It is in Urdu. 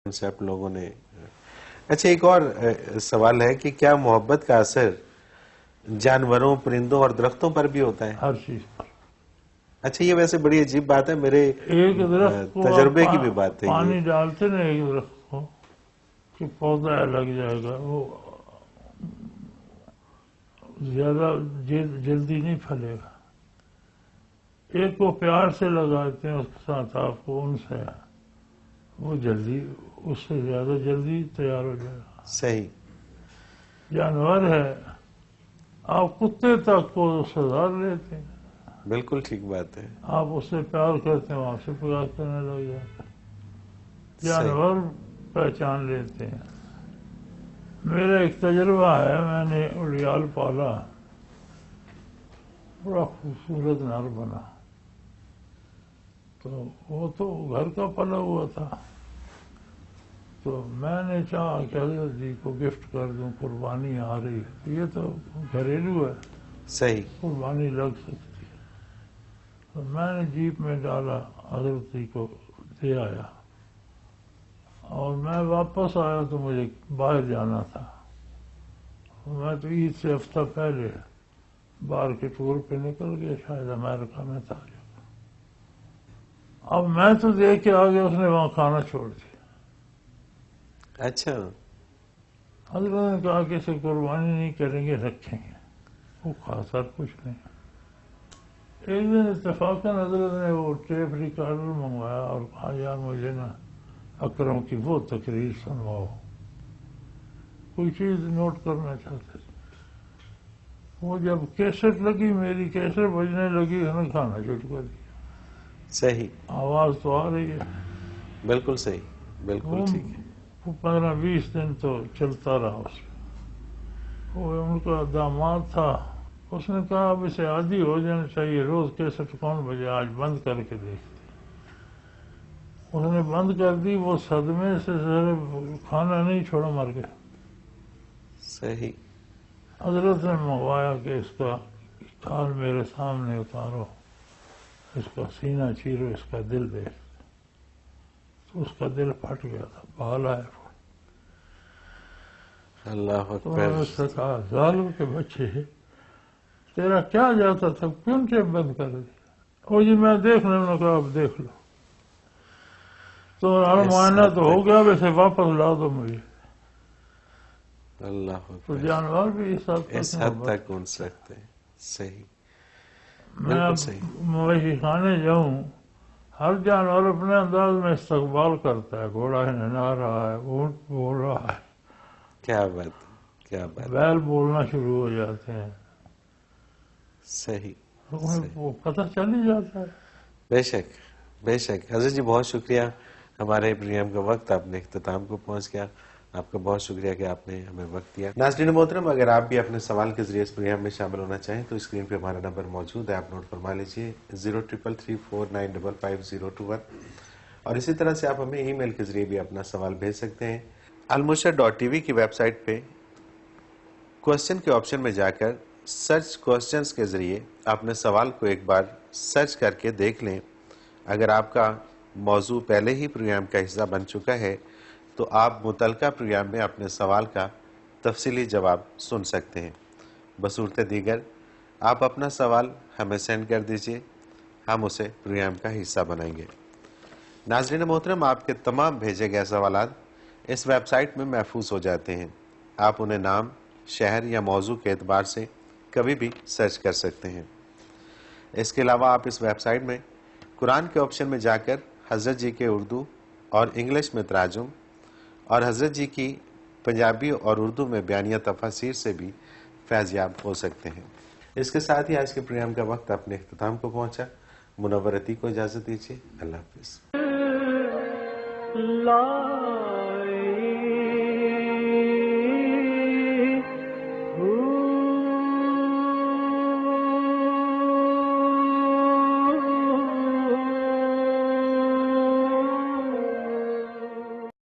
کنسیپٹ لوگوں نے. اچھا ایک اور سوال ہے کہ کیا محبت کا اثر جانوروں، پرندوں اور درختوں پر بھی ہوتا ہے؟ ہر چیز پر. اچھا یہ ویسے بڑی عجیب بات ہے، میرے ایک درخت کو تجربے کی بھی بات ہے یہ. پانی ڈالتے نا ایک درخت کو کہ پودا لگ جائے گا، وہ زیادہ جلدی نہیں پھلے گا. ایک کو پیار سے لگاتے ہیں اس کے ساتھ آپ کو ان سے وہ جلدی اس سے زیادہ جلدی تیار ہو جائے گا. صحیح. جانور ہے، آپ کتے تک کو سزار لیتے ہیں، بالکل ٹھیک بات ہے. آپ اس سے پیار کرتے ہیں وہاں سے پیار کرنے لگ جاتے ہیں. جانور پہچان لیتے ہیں. میرا ایک تجربہ ہے، میں نے اڑیال پالا، بڑا خوبصورت نر بنا، تو وہ تو گھر کا پلا ہوا تھا، تو میں نے چاہا کہ حضرت جی کو گفٹ کر دوں، قربانی آ رہی ہے، یہ تو گھریلو ہے، صحیح. قربانی لگ سکتی ہے. تو میں نے جیپ میں ڈالا، حضرت جی کو دے آیا، اور میں واپس آیا تو مجھے باہر جانا تھا. میں تو عید سے ہفتہ پہلے باہر کے ٹور پہ نکل گیا، شاید امریکہ میں تھا. اب میں تو دیکھ کے آ گیا، اس نے وہاں کھانا چھوڑ دیا. اچھا. حضرت نے کہا کہ اسے قربانی نہیں کریں گے، رکھیں گے. وہ خاصا کچھ نہیں. ایک دن اتفاقاً حضرت نے وہ ٹیپ ریکارڈر منگوایا اور کہا یار مجھے نا اکرم کی وہ تقریر سنواؤ، کوئی چیز نوٹ کرنا چاہتے تھے. وہ جب کیسٹ لگی، میری کیسٹ بجنے لگی، ہمیں کھانا شروع کر دیا. صحیح. آواز تو آ رہی ہے. بالکل صحیح. بالکل ٹھیک ہے. وہ 15-20 دن تو چلتا رہا اس میں. وہ ان کا داماد تھا، اس نے کہا اب اسے عادی ہو جانا چاہیے، روز کیسٹ کون بجے، آج بند کر کے دیکھتے. اس نے بند کر دی. وہ صدمے سے کھانا نہیں چھوڑا، مر گیا. صحیح. حضرت نے منگوایا کہ اس کا کھال میرے سامنے اتارو، اس کا سینہ چیرو، اس کا دل دیکھ. تو اس کا دل پھٹ گیا تھا، بال آئے. اللہ تو میں نے اکبر. اس سے کہا ظالم کے بچے، تیرا کیا جاتا تھا، کیوں ٹیپ بند کر دی؟ وہ جی میں دیکھ لوں. نے کہا اب دیکھ لو. تو معائنہ تو ہو گیا، ویسے واپس لا دو مجھے. اللہ تو اکبر. جانور بھی اس حد تک ان سکتے ہیں. صحیح. میں اب مویشی خانے جاؤں، ہر جانور اپنے انداز میں استقبال کرتا ہے. گھوڑا نہلا رہا ہے، اونٹ بول رہا ہے، کیا بات ہے، کیا بات. بیل بولنا شروع ہو جاتے ہیں. صحیح. وہ پتہ چل ہی جاتا ہے. بے شک بے شک. حضرت جی بہت شکریہ، ہمارے پروگرام کا وقت اپنے اختتام کو پہنچ گیا. آپ کا بہت شکریہ کہ آپ نے ہمیں وقت دیا. ناظرین محترم، اگر آپ بھی اپنے سوال کے ذریعے اس پروگرام میں شامل ہونا چاہیں تو اسکرین پہ ہمارا نمبر موجود ہے، آپ نوٹ فرما لیجئے 033349555021. اور اسی طرح سے آپ ہمیں ای میل کے ذریعے بھی اپنا سوال بھیج سکتے ہیں. almurshed.tv کی ویب سائٹ پہ کوسچن کے آپشن میں جا کر سرچ کوسچنز کے ذریعے اپنے سوال کو ایک بار سرچ کر کے دیکھ لیں. اگر آپ کا موضوع پہلے ہی پروگرام کا حصہ بن چکا ہے تو آپ متعلقہ پروگرام میں اپنے سوال کا تفصیلی جواب سن سکتے ہیں. بصورت دیگر آپ اپنا سوال ہمیں سینڈ کر دیجئے، ہم اسے پروگرام کا حصہ بنائیں گے. ناظرین محترم، آپ کے تمام بھیجے گئے سوالات اس ویب سائٹ میں محفوظ ہو جاتے ہیں. آپ انہیں نام، شہر یا موضوع کے اعتبار سے کبھی بھی سرچ کر سکتے ہیں. اس کے علاوہ آپ اس ویب سائٹ میں قرآن کے آپشن میں جا کر حضرت جی کے اردو اور انگلش میں تراجم اور حضرت جی کی پنجابی اور اردو میں بیانیہ تفاسیر سے بھی فیض یاب ہو سکتے ہیں. اس کے ساتھ ہی آج کے پروگرام کا وقت اپنے اختتام کو پہنچا. منورتی کو اجازت دیجیے. اللہ حافظ.